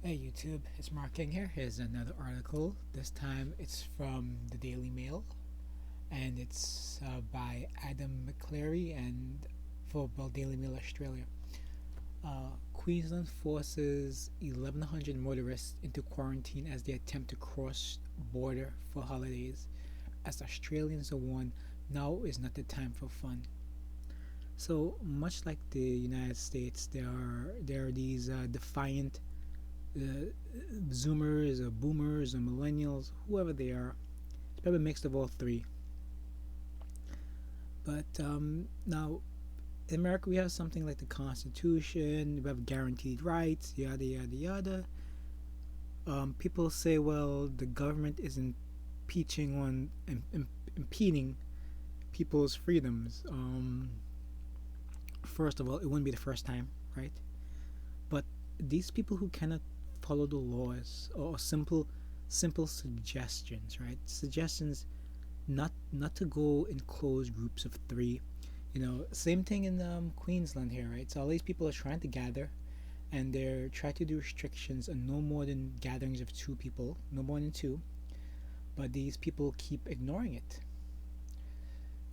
Hey YouTube, it's Mark King here. Here's another article. This time it's from the Daily Mail and it's by Adam McCleary and for Daily Mail Australia. Queensland forces 1,100 motorists into quarantine as they attempt to cross border for holidays. As Australians are warned, now is not the time for fun. So much like the United States, there are these defiant uh, Zoomers or Boomers or Millennials, whoever they are. It's probably a mix of all three. But now in America, we have something like the Constitution. We have guaranteed rights, yada yada yada. People say, well, the government is impeaching on impeding people's freedoms. First of all, it wouldn't be the first time, right? But these people who cannot follow the laws or simple suggestions, right? Suggestions not to go in closed groups of three. Same thing in Queensland here, right? So all these people are trying to gather, and they're trying to do restrictions on no more than gatherings of two people, no more than two. But these people keep ignoring it.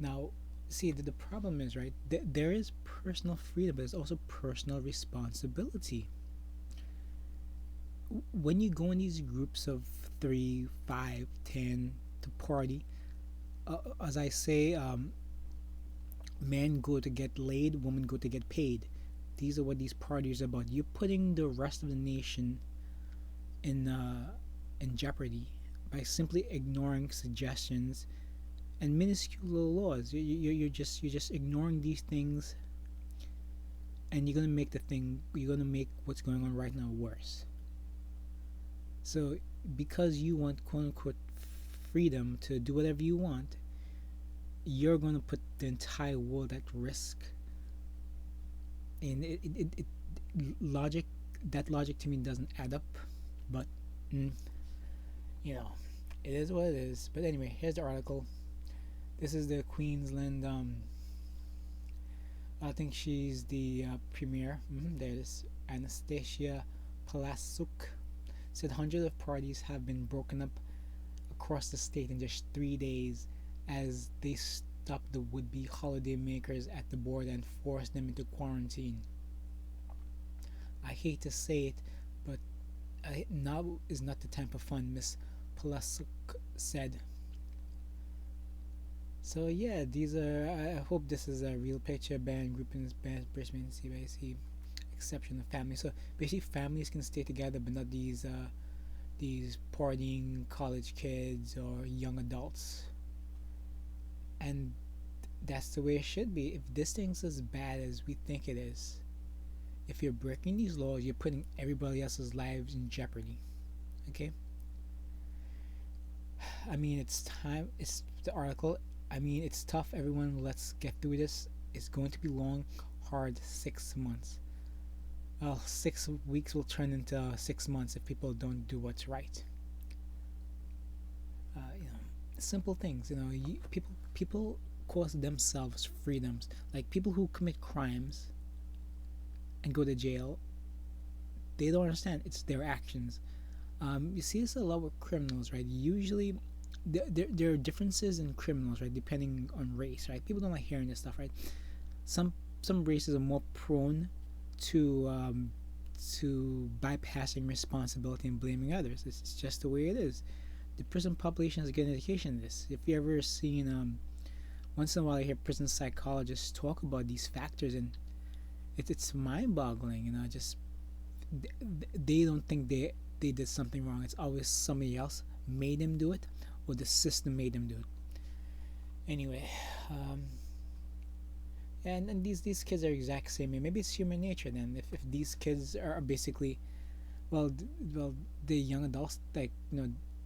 Now, see, the problem is, right? There is personal freedom, but there's also personal responsibility. When you go in these groups of three, 5, 10 to party, as I say, men go to get laid, women go to get paid. These are what these parties are about. You're putting the rest of the nation in in jeopardy by simply ignoring suggestions and minuscule laws. You're just ignoring these things, and you're gonna make what's going on right now worse. So because you want quote unquote freedom to do whatever you want, you're gonna put the entire world at risk. And it logic that logic to me doesn't add up. But mm, you know, it is what it is. But anyway, here's the article. This is the Queensland. I think she's the premier. There it is. Anastasia Palasuk said hundreds of parties have been broken up across the state in just 3 days as they stopped the would-be holiday makers at the border and forced them into quarantine. I hate to say it, but now is not the time for fun, Miss Palasuk said. So yeah, these are. I hope this is a real picture. Band group in Brisbane, CBC, exception of family. So basically, families can stay together, but not these partying college kids or young adults. And that's the way it should be. If this thing's as bad as we think it is, if you're breaking these laws, you're putting everybody else's lives in jeopardy. Okay. I mean, it's time. It's the article. I mean, it's tough. Everyone, let's get through this. It's going to be long, hard 6 months. Well, 6 weeks will turn into 6 months if people don't do what's right. You know, simple things. People cost themselves freedoms. Like people who commit crimes and go to jail, they don't understand. It's their actions. You see this a lot with criminals, right? Usually, there are differences in criminals, right, depending on race, right? People don't like hearing this stuff, right? Some some races are more prone to bypassing responsibility and blaming others. It's just the way it is. The prison population is getting education in this. If you ever seen once in a while I hear prison psychologists talk about these factors, and it's mind-boggling. Just they don't think they did something wrong. It's always somebody else made them do it, or the system made them do it. Anyway, um, and these kids are exact same. Maybe it's human nature then. If these kids are basically well well the young adults, like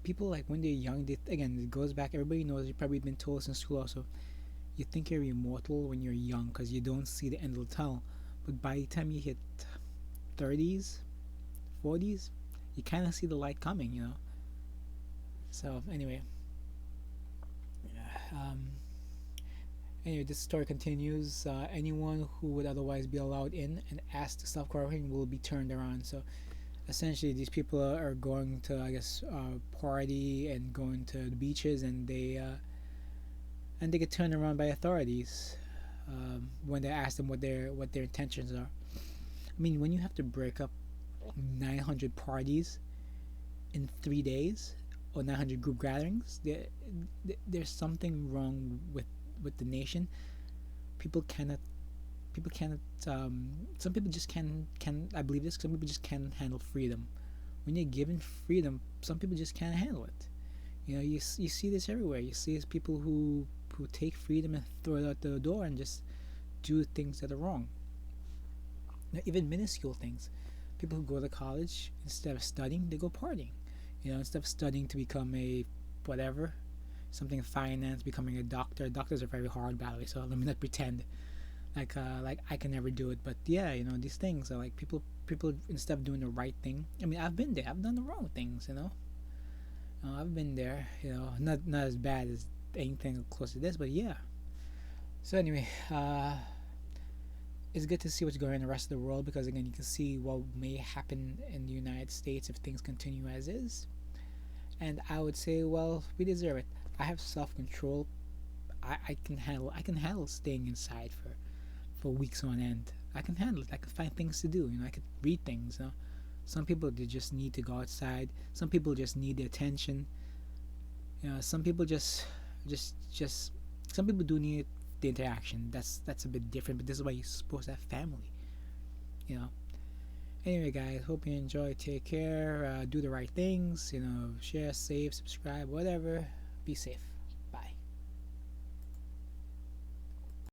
people, like when they're young, they, again, it goes back, everybody knows, you've probably been told this in school also, you think you're immortal when you're young because you don't see the end of the tunnel. But by the time you hit 30s, 40s, you kind of see the light coming. So anyway, um, this story continues. Anyone who would otherwise be allowed in and asked to self quarantine will be turned around. So essentially these people are going to, I guess, party and going to the beaches, and they get turned around by authorities when they ask them what their intentions are. I mean, when you have to break up 900 parties in 3 days, or 900 group gatherings, there's something wrong with the nation. People cannot. People cannot. Some people just can. I believe this. Some people just can't handle freedom. When you're given freedom, some people just can't handle it. You see this everywhere. You see people who take freedom and throw it out the door and just do things that are wrong. Even minuscule things. People who go to college, instead of studying, they go partying. Instead of studying to become a whatever, something in finance, becoming a doctor. Doctors are very hard, by the way. So let me not pretend like I can never do it. But yeah, these things are like people instead of doing the right thing. I mean, I've been there. I've done the wrong things. I've been there. Not as bad as anything close to this, but yeah. So anyway, it's good to see what's going on in the rest of the world, because again, you can see what may happen in the United States if things continue as is. And I would say, well, we deserve it. I have self control. I can handle staying inside for weeks on end. I can handle it. I can find things to do. I could read things. Some people, they just need to go outside. Some people just need the attention. Some people just some people do need the interaction. That's a bit different, but this is why you're supposed to have family. You know. Anyway, guys, hope you enjoy. Take care. Do the right things. Share, save, subscribe, whatever. Be safe.